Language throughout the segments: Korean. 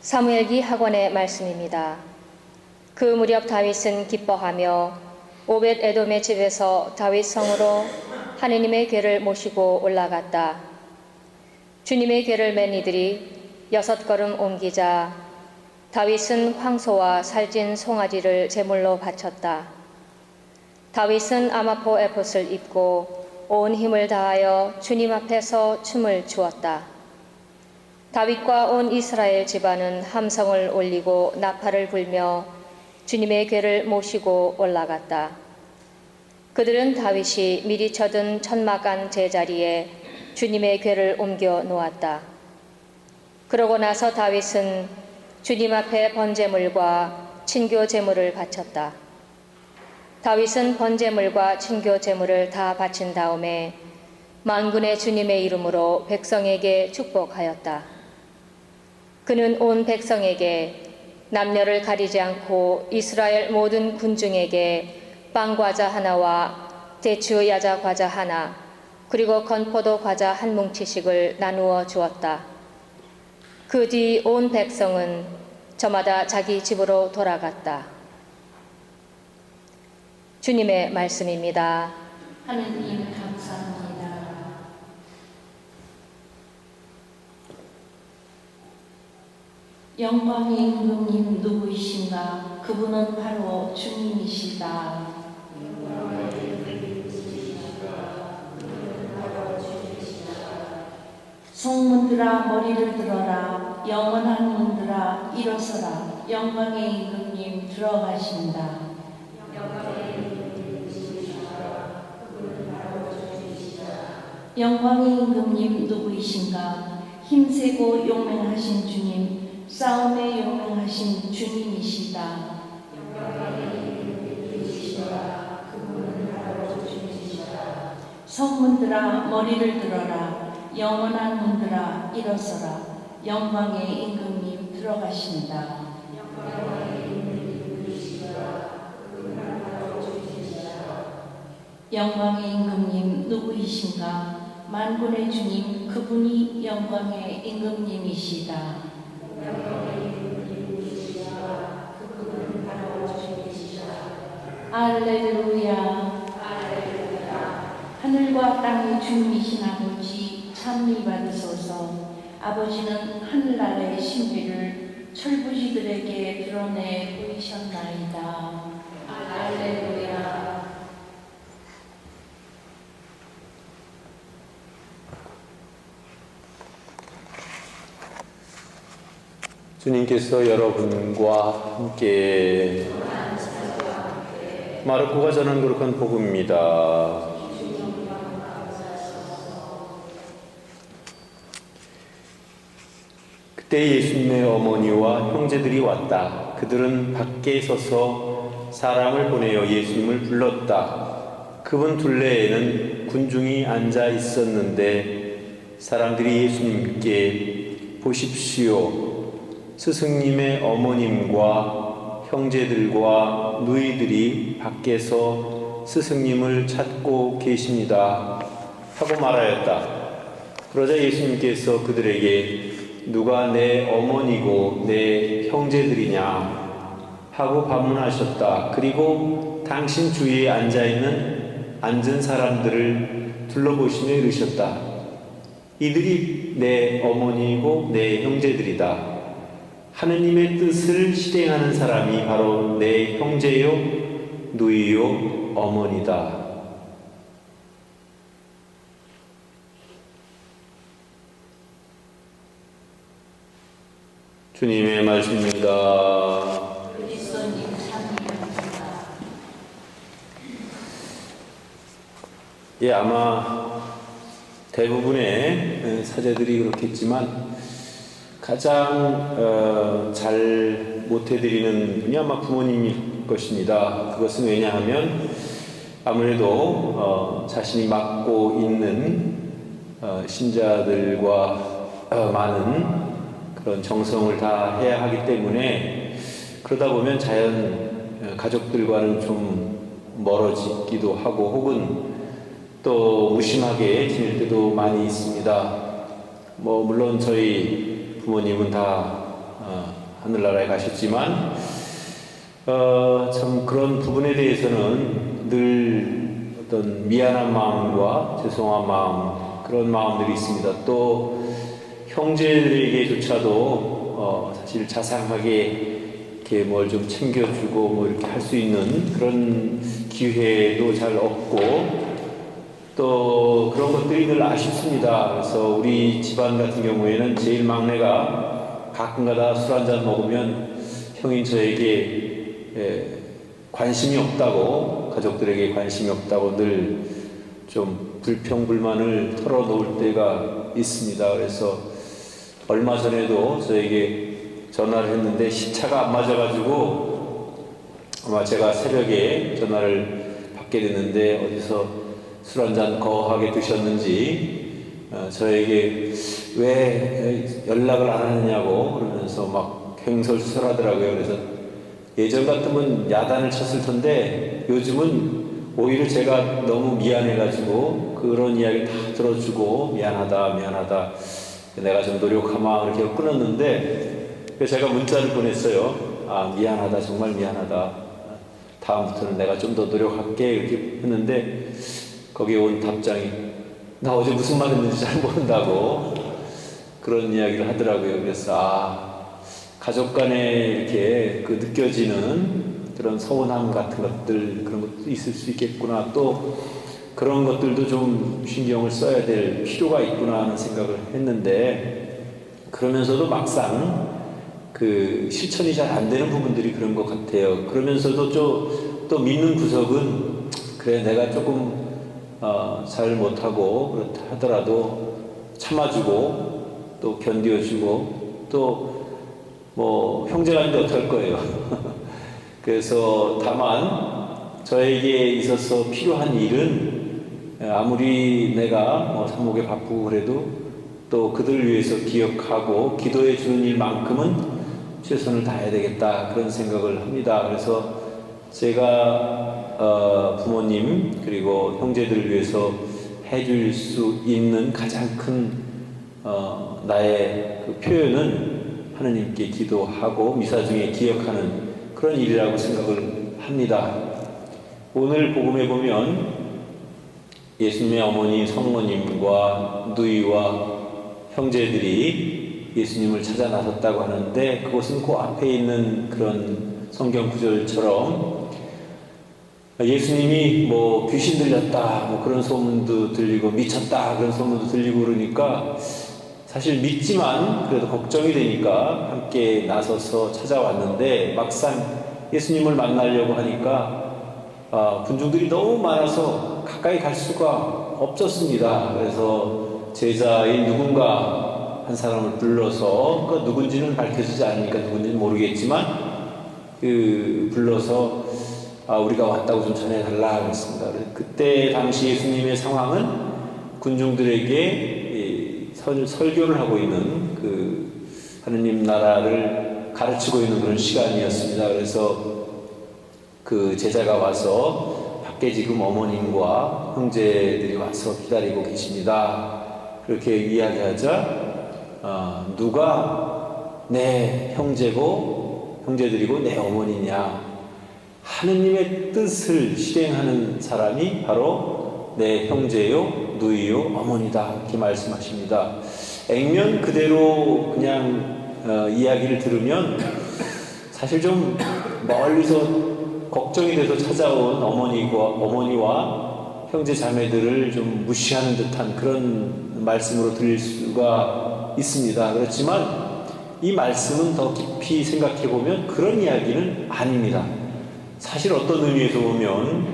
사무엘기 학원의 말씀입니다. 그 무렵 다윗은 기뻐하며 오벳 에돔의 집에서 다윗 성으로 하느님의 궤를 모시고 올라갔다. 주님의 궤를 맨 이들이 6걸음 옮기자 다윗은 황소와 살찐 송아지를 제물로 바쳤다. 다윗은 아마포 에봇을 입고 온 힘을 다하여 주님 앞에서 춤을 추었다. 다윗과 온 이스라엘 집안은 함성을 올리고 나팔을 불며 주님의 궤를 모시고 올라갔다. 그들은 다윗이 미리 쳐든 천막간 제자리에 주님의 궤를 옮겨 놓았다. 그러고 나서 다윗은 주님 앞에 번제물과 친교 제물을 바쳤다. 다윗은 번제물과 친교 제물을 다 바친 다음에 만군의 주님의 이름으로 백성에게 축복하였다. 그는 온 백성에게 남녀를 가리지 않고 이스라엘 모든 군중에게 빵과자 하나와 대추 야자 과자 하나 그리고 건포도 과자 한 뭉치씩을 나누어 주었다. 그 뒤 온 백성은 저마다 자기 집으로 돌아갔다. 주님의 말씀입니다. 하느님 감사합니다. 영광의 임금님 누구이신가? 그분은 바로 주님이시다. 성문들아 머리를 들어라. 영원한 문들아 일어서라. 영광의 임금님 들어가신다. 영광의 임금님 누구이신가? 힘세고 용맹하신 주님, 싸움에 용맹하신 주님이시다. 성문들아 머리를 들어라. 영원한 문들아 일어서라. 영광의 임금님 들어가신다. 영광의 임금님 누구이신가? 만군의 주님, 그분이 영광의 임금님이시다. 알렐루야. 하늘과 땅의 주님이신 아버지 찬미 받으소서. 아버지는 하늘나라의 신비를 철부지들에게 드러내 보이셨나이다. 알렐루야. 주님께서 여러분과 함께 마르코가 전한 거룩한 복음입니다. 그때 예수님의 어머니와 형제들이 왔다. 그들은 밖에 서서 사람을 보내어 예수님을 불렀다. 그분 둘레에는 군중이 앉아 있었는데 사람들이 예수님께 보십시오. 스승님의 어머님과 형제들과 누이들이 밖에서 스승님을 찾고 계십니다. 하고 말하였다. 그러자 예수님께서 그들에게 누가 내 어머니고 내 형제들이냐 하고 반문하셨다. 그리고 당신 주위에 앉은 사람들을 둘러보시며 이르셨다. 이들이 내 어머니고 내 형제들이다. 하느님의 뜻을 실행하는 사람이 바로 내 형제요, 누이요, 어머니다. 주님의 말씀입니다. 그리스도님 참여합니다. 예, 아마 대부분의 사제들이 그렇겠지만 가장 잘 못해드리는 분이 아마 부모님일 것입니다. 그것은 왜냐하면 아무래도 자신이 맡고 있는 신자들과 많은 그런 정성을 다 해야 하기 때문에 그러다 보면 자연 가족들과는 좀 멀어지기도 하고 혹은 또 무심하게 지낼 때도 많이 있습니다. 물론 저희 부모님은 다 하늘나라에 가셨지만 참 그런 부분에 대해서는 늘 어떤 미안한 마음과 죄송한 마음, 그런 마음들이 있습니다. 또 형제들에게조차도 사실 자상하게 이렇게 뭘 좀 챙겨주고 뭐 이렇게 할 수 있는 그런 기회도 잘 없고, 또 그런 것들이 늘 아쉽습니다. 그래서 우리 집안 같은 경우에는 제일 막내가 가끔가다 술 한잔 먹으면 형인 저에게 관심이 없다고, 가족들에게 관심이 없다고 늘 좀 불평불만을 털어놓을 때가 있습니다. 그래서 얼마 전에도 저에게 전화를 했는데 시차가 안 맞아가지고 아마 제가 새벽에 전화를 받게 됐는데 어디서 술 한잔 거하게 드셨는지 저에게 왜 연락을 안 하느냐고 그러면서 막 횡설수설하더라고요. 그래서 예전 같으면 야단을 쳤을 텐데 요즘은 오히려 제가 너무 미안해가지고 그런 이야기 다 들어주고 미안하다 내가 좀 노력하마 이렇게 끊었는데, 그래서 제가 문자를 보냈어요. 미안하다, 정말 미안하다, 다음부터는 내가 좀 더 노력할게 이렇게 했는데 거기에 온 답장이 나 어제 무슨 말 했는지 잘 모른다고 그런 이야기를 하더라고요. 그래서 가족 간에 이렇게 그 느껴지는 그런 서운함 같은 것들, 그런 것도 있을 수 있겠구나, 또 그런 것들도 좀 신경을 써야 될 필요가 있구나 하는 생각을 했는데, 그러면서도 막상 그 실천이 잘 안 되는 부분들이 그런 것 같아요. 그러면서도 또 믿는 구석은 그래 내가 조금 잘 못하고 그렇다 하더라도 참아주고 또 견뎌주고 또 뭐 형제간인데 어떨 거예요. 그래서 다만 저에게 있어서 필요한 일은 아무리 내가 사목에 바쁘고 그래도 또 그들 위해서 기억하고 기도해 주는 일만큼은 최선을 다해야 되겠다, 그런 생각을 합니다. 그래서 제가 부모님 그리고 형제들을 위해서 해줄 수 있는 가장 큰 나의 그 표현은 하느님께 기도하고 미사 중에 기억하는 그런 일이라고 생각을 합니다. 오늘 복음에 보면 예수님의 어머니 성모님과 누이와 형제들이 예수님을 찾아 나섰다고 하는데, 그것은 그 앞에 있는 그런 성경 구절처럼 예수님이 뭐 귀신 들렸다 뭐 그런 소문도 들리고 미쳤다 그런 소문도 들리고 그러니까 사실 믿지만 그래도 걱정이 되니까 함께 나서서 찾아왔는데, 막상 예수님을 만나려고 하니까 군중들이 너무 많아서 가까이 갈 수가 없었습니다. 그래서 제자인 누군가 한 사람을 불러서, 그 누군지는 밝혀지지 않으니까 누군지는 모르겠지만 불러서 우리가 왔다고 좀 전해달라 그랬습니다. 그때 당시 예수님의 상황은 군중들에게 설교를 하고 있는 하느님 나라를 가르치고 있는 그런 시간이었습니다. 그래서 그 제자가 와서 밖에 지금 어머님과 형제들이 와서 기다리고 계십니다. 그렇게 이야기하자 누가 내 형제들이고 내 어머니냐, 하느님의 뜻을 실행하는 사람이 바로 내 형제요 누이요 어머니다, 이렇게 말씀하십니다. 액면 그대로 그냥 이야기를 들으면 사실 좀 멀리서 걱정이 돼서 찾아온 어머니와 형제 자매들을 좀 무시하는 듯한 그런 말씀으로 들릴 수가 있습니다. 그렇지만 이 말씀은 더 깊이 생각해 보면 그런 이야기는 아닙니다. 사실 어떤 의미에서 보면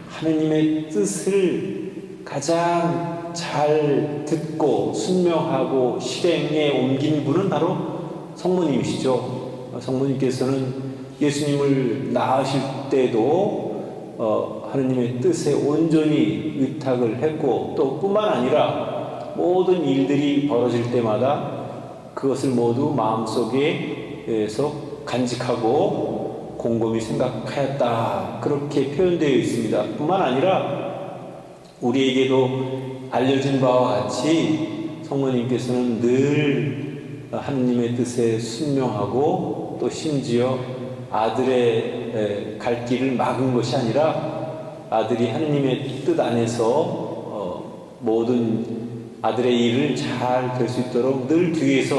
하느님의 뜻을 가장 잘 듣고 순명하고 실행에 옮긴 분은 바로 성모님이시죠. 성모님께서는 예수님을 낳으실 때도 하느님의 뜻에 온전히 의탁을 했고, 또 뿐만 아니라 모든 일들이 벌어질 때마다 그것을 모두 마음속에서 간직하고 곰곰이 생각하였다, 그렇게 표현되어 있습니다. 뿐만 아니라 우리에게도 알려진 바와 같이 성모님께서는 늘 하느님의 뜻에 순종하고 또 심지어 아들의 갈 길을 막은 것이 아니라 아들이 하느님의 뜻 안에서 모든 아들의 일을 잘 될 수 있도록 늘 뒤에서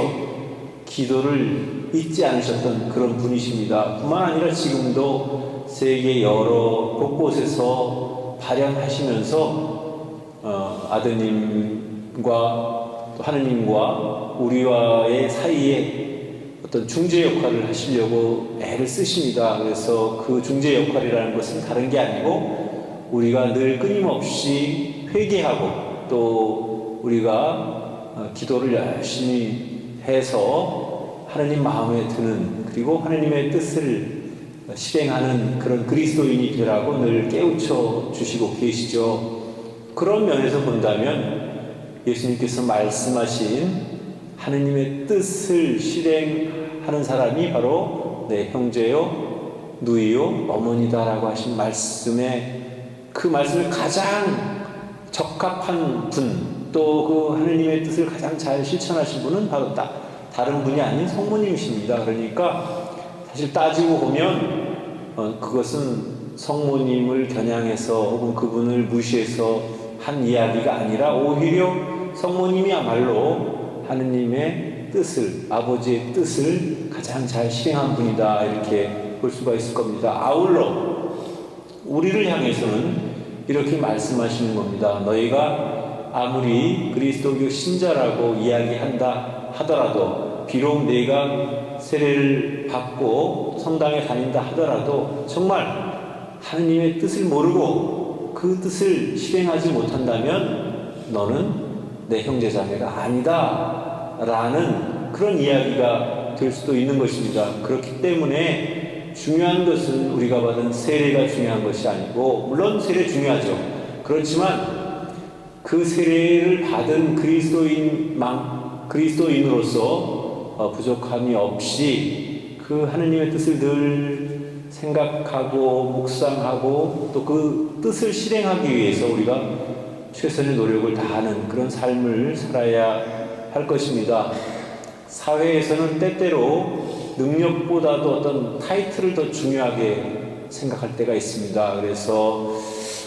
기도를 잊지 않으셨던 그런 분이십니다. 뿐만 아니라 지금도 세계 여러 곳곳에서 발현하시면서 아드님과 또 하느님과 우리와의 사이에 어떤 중재 역할을 하시려고 애를 쓰십니다. 그래서 그 중재 역할이라는 것은 다른 게 아니고 우리가 늘 끊임없이 회개하고 또 우리가 기도를 열심히 해서 하느님 마음에 드는 그리고 하느님의 뜻을 실행하는 그런 그리스도인이 되라고 늘 깨우쳐 주시고 계시죠. 그런 면에서 본다면 예수님께서 말씀하신 하느님의 뜻을 실행하는 사람이 바로 내 형제요, 누이요, 어머니다라고 하신 말씀에 그 말씀을 가장 적합한 분, 또 그 하느님의 뜻을 가장 잘 실천하신 분은 바로 다른 분이 아닌 성모님이십니다. 그러니까 사실 따지고 보면 그것은 성모님을 겨냥해서 혹은 그분을 무시해서 한 이야기가 아니라 오히려 성모님이야말로 하느님의 뜻을, 아버지의 뜻을 가장 잘 실행한 분이다 이렇게 볼 수가 있을 겁니다. 아울러 우리를 향해서는 이렇게 말씀하시는 겁니다. 너희가 아무리 그리스도교 신자라고 이야기한다 하더라도 비록 내가 세례를 받고 성당에 다닌다 하더라도 정말 하느님의 뜻을 모르고 그 뜻을 실행하지 못한다면 너는 내 형제자매가 아니다 라는 그런 이야기가 될 수도 있는 것입니다. 그렇기 때문에 중요한 것은 우리가 받은 세례가 중요한 것이 아니고 물론 세례 중요하죠. 그렇지만 그 세례를 받은 그리스도인으로서 부족함이 없이 그 하느님의 뜻을 늘 생각하고 묵상하고 또 그 뜻을 실행하기 위해서 우리가 최선의 노력을 다하는 그런 삶을 살아야 할 것입니다. 사회에서는 때때로 능력보다도 어떤 타이틀을 더 중요하게 생각할 때가 있습니다. 그래서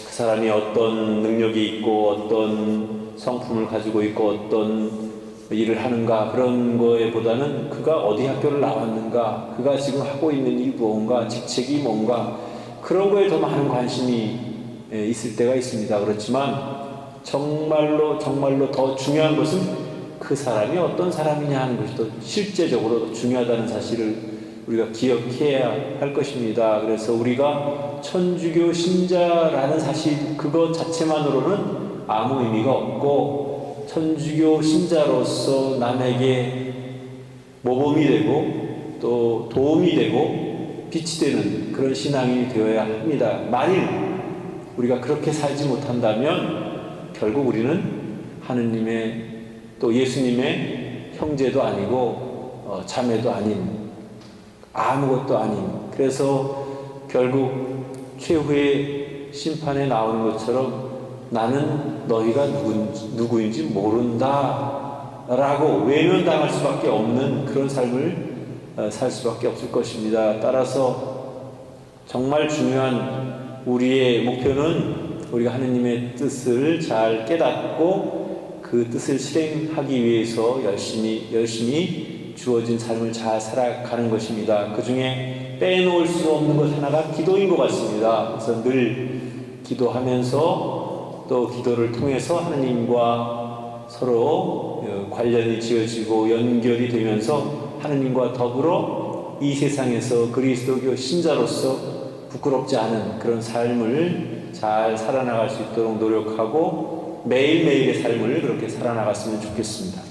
그 사람이 어떤 능력이 있고 어떤 성품을 가지고 있고 어떤 일을 하는가 그런 거에 보다는 그가 어디 학교를 나왔는가, 그가 지금 하고 있는 일이 뭔가, 직책이 뭔가 그런 거에 더 많은 관심이 있을 때가 있습니다. 그렇지만 정말로 더 중요한 것은 그 사람이 어떤 사람이냐 하는 것이 더 실제적으로 더 중요하다는 사실을 우리가 기억해야 할 것입니다. 그래서 우리가 천주교 신자라는 사실 그것 자체만으로는 아무 의미가 없고 천주교 신자로서 남에게 모범이 되고 또 도움이 되고 빛이 되는 그런 신앙이 되어야 합니다. 만일 우리가 그렇게 살지 못한다면 결국 우리는 하느님의 또 예수님의 형제도 아니고 자매도 아닌 아무것도 아닌, 그래서 결국 최후의 심판에 나오는 것처럼 나는 너희가 누구인지 모른다 라고 외면당할 수밖에 없는 그런 삶을 살 수밖에 없을 것입니다. 따라서 정말 중요한 우리의 목표는 우리가 하느님의 뜻을 잘 깨닫고 그 뜻을 실행하기 위해서 열심히 주어진 삶을 잘 살아가는 것입니다. 그 중에 빼놓을 수 없는 것 하나가 기도인 것 같습니다. 그래서 늘 기도하면서 또 기도를 통해서 하느님과 서로 관련이 지어지고 연결이 되면서 하느님과 더불어 이 세상에서 그리스도교 신자로서 부끄럽지 않은 그런 삶을 잘 살아나갈 수 있도록 노력하고 매일매일의 삶을 그렇게 살아나갔으면 좋겠습니다.